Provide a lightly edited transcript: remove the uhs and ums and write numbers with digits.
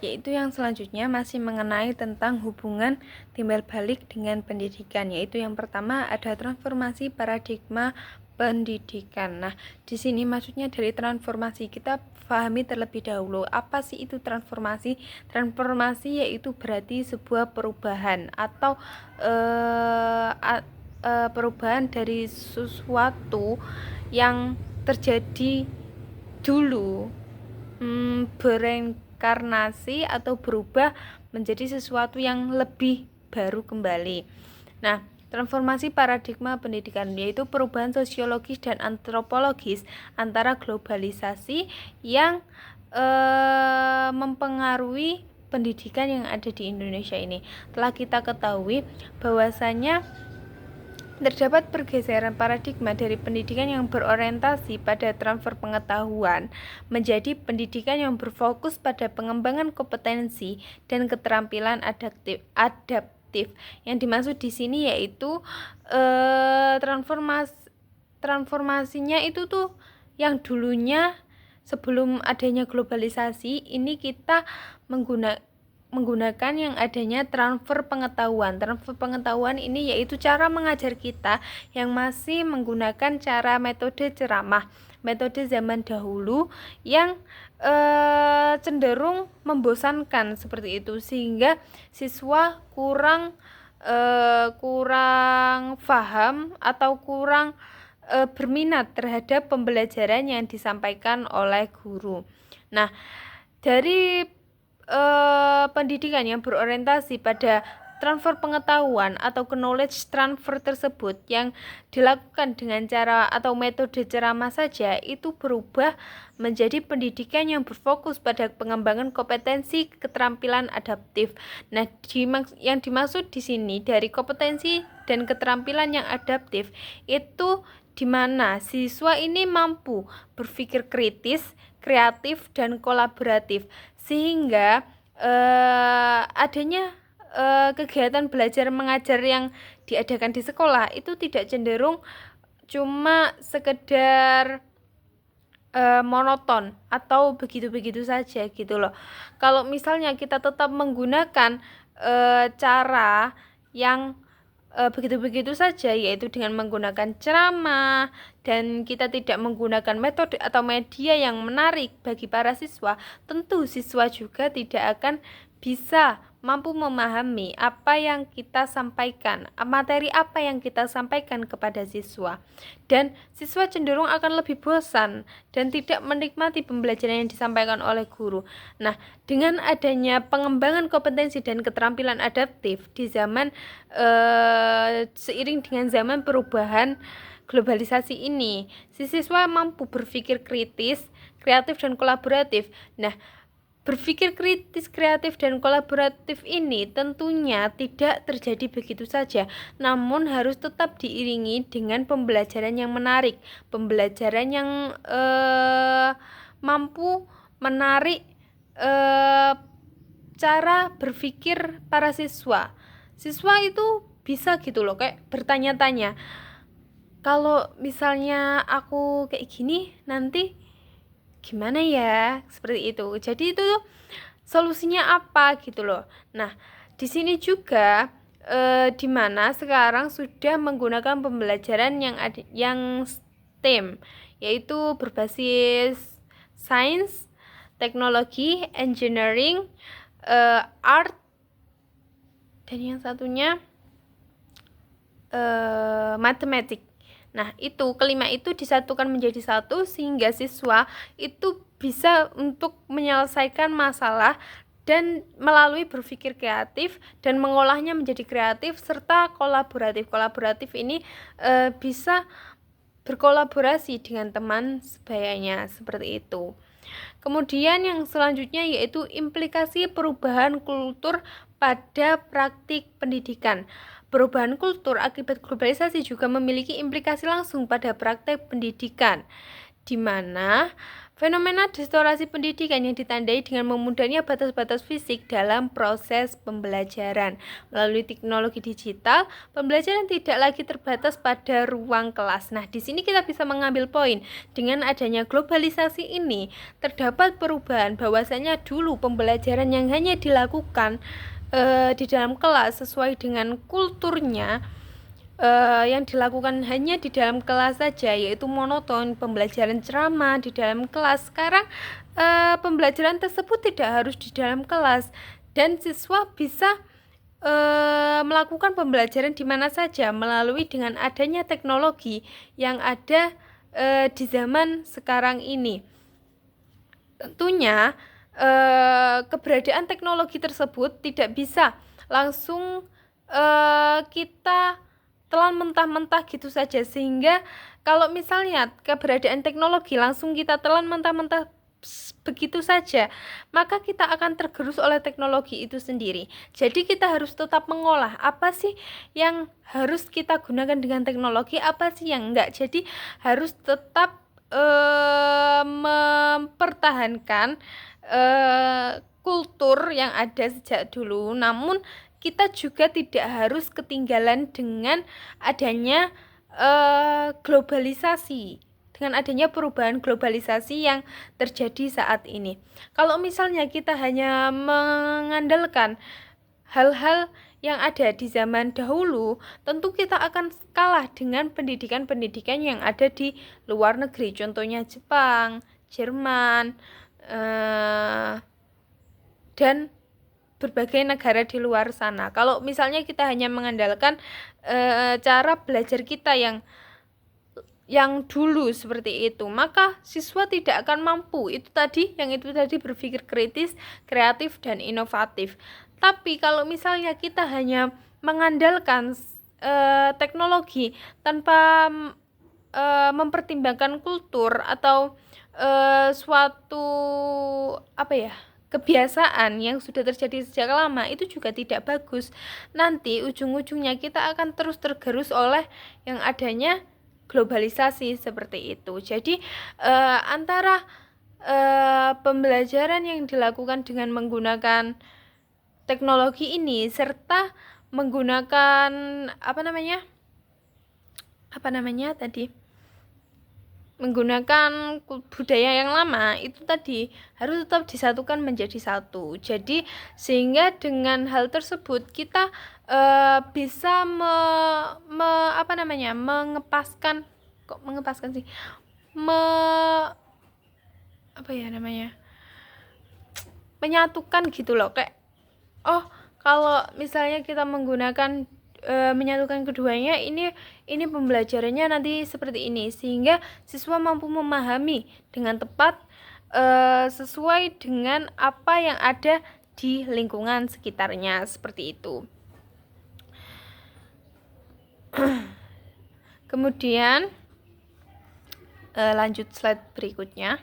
yaitu yang selanjutnya masih mengenai tentang hubungan timbal balik dengan pendidikan, yaitu yang pertama ada transformasi paradigma pendidikan. Nah, di sini maksudnya dari transformasi kita pahami terlebih dahulu apa sih itu transformasi. Transformasi yaitu berarti sebuah perubahan atau perubahan dari sesuatu yang terjadi dulu bereinkarnasi atau berubah menjadi sesuatu yang lebih baru kembali. Nah, transformasi paradigma pendidikan yaitu perubahan sosiologis dan antropologis antara globalisasi yang mempengaruhi pendidikan yang ada di Indonesia ini. Telah kita ketahui bahwasanya terdapat pergeseran paradigma dari pendidikan yang berorientasi pada transfer pengetahuan menjadi pendidikan yang berfokus pada pengembangan kompetensi dan keterampilan adaptif. Yang dimaksud di sini yaitu transformasinya itu tuh yang dulunya sebelum adanya globalisasi ini kita menggunakan yang adanya transfer pengetahuan. Transfer pengetahuan ini yaitu cara mengajar kita yang masih menggunakan cara metode ceramah, metode zaman dahulu yang cenderung membosankan seperti itu, sehingga siswa kurang paham atau kurang berminat terhadap pembelajaran yang disampaikan oleh guru. Nah, dari pendidikan yang berorientasi pada transfer pengetahuan atau knowledge transfer tersebut yang dilakukan dengan cara atau metode ceramah saja itu berubah menjadi pendidikan yang berfokus pada pengembangan kompetensi keterampilan adaptif. Nah, yang dimaksud di sini dari kompetensi dan keterampilan yang adaptif itu di mana siswa ini mampu berpikir kritis, kreatif, dan kolaboratif, sehingga adanya kegiatan belajar mengajar yang diadakan di sekolah itu tidak cenderung cuma sekedar monoton atau begitu-begitu saja gitu loh. Kalau misalnya kita tetap menggunakan cara yang begitu-begitu saja, yaitu dengan menggunakan ceramah, dan kita tidak menggunakan metode atau media yang menarik bagi para siswa, tentu siswa juga tidak akan bisa mampu memahami apa yang kita sampaikan, materi apa yang kita sampaikan kepada siswa, dan siswa cenderung akan lebih bosan dan tidak menikmati pembelajaran yang disampaikan oleh guru. Nah, dengan adanya pengembangan kompetensi dan keterampilan adaptif di zaman seiring dengan zaman perubahan globalisasi ini, si siswa mampu berpikir kritis, kreatif, dan kolaboratif. Nah, berpikir kritis, kreatif, dan kolaboratif ini tentunya tidak terjadi begitu saja, namun harus tetap diiringi dengan pembelajaran yang menarik, pembelajaran yang mampu menarik cara berpikir para siswa. Siswa itu bisa gitu loh, kayak bertanya-tanya, kalau misalnya aku kayak gini nanti gimana ya, seperti itu. Jadi itu solusinya apa gitu loh. Nah, di sini juga di mana sekarang sudah menggunakan pembelajaran yang STEM, yaitu berbasis sains, teknologi, engineering, art, dan yang satunya matematik. Nah, itu kelima itu disatukan menjadi satu sehingga siswa itu bisa untuk menyelesaikan masalah dan melalui berpikir kreatif dan mengolahnya menjadi kreatif serta kolaboratif. Kolaboratif ini bisa berkolaborasi dengan teman sebayanya, seperti itu. Kemudian yang selanjutnya yaitu implikasi perubahan kultur pada praktik pendidikan. Perubahan kultur akibat globalisasi juga memiliki implikasi langsung pada praktek pendidikan, di mana Fenomena distorasi pendidikan yang ditandai dengan memudahnya batas-batas fisik dalam proses pembelajaran. Melalui teknologi digital, pembelajaran tidak lagi terbatas pada ruang kelas. Nah, di sini kita bisa mengambil poin. Dengan adanya globalisasi ini, terdapat perubahan bahwasanya dulu pembelajaran yang hanya dilakukan di dalam kelas sesuai dengan kulturnya, yang dilakukan hanya di dalam kelas saja, yaitu monoton, pembelajaran ceramah di dalam kelas. Sekarang pembelajaran tersebut tidak harus di dalam kelas dan siswa bisa melakukan pembelajaran di mana saja melalui dengan adanya teknologi yang ada di zaman sekarang ini. Tentunya keberadaan teknologi tersebut tidak bisa langsung kita telan mentah-mentah gitu saja, sehingga kalau misalnya keberadaan teknologi langsung kita telan mentah-mentah begitu saja, maka kita akan tergerus oleh teknologi itu sendiri. Jadi kita harus tetap mengolah apa sih yang harus kita gunakan dengan teknologi, apa sih yang enggak. Jadi harus tetap mempertahankan kultur yang ada sejak dulu, namun kita juga tidak harus ketinggalan dengan adanya globalisasi, dengan adanya perubahan globalisasi yang terjadi saat ini. Kalau misalnya kita hanya mengandalkan hal-hal yang ada di zaman dahulu, tentu kita akan kalah dengan pendidikan-pendidikan yang ada di luar negeri, contohnya Jepang, Jerman, dan berbagai negara di luar sana. Kalau misalnya kita hanya mengandalkan cara belajar kita yang dulu seperti itu, maka siswa tidak akan mampu itu tadi berpikir kritis, kreatif, dan inovatif. Tapi kalau misalnya kita hanya mengandalkan teknologi tanpa mempertimbangkan kultur atau suatu kebiasaan yang sudah terjadi sejak lama, itu juga tidak bagus. Nanti ujung-ujungnya kita akan terus tergerus oleh yang adanya globalisasi seperti itu. Jadi antara pembelajaran yang dilakukan dengan menggunakan teknologi ini serta menggunakan menggunakan budaya yang lama, itu tadi harus tetap disatukan menjadi satu. Jadi sehingga dengan hal tersebut kita bisa menyatukan gitu loh, kayak kalau misalnya kita menggunakan menyatukan keduanya, ini pembelajarannya nanti seperti ini, sehingga siswa mampu memahami dengan tepat sesuai dengan apa yang ada di lingkungan sekitarnya, seperti itu. Kemudian lanjut slide berikutnya.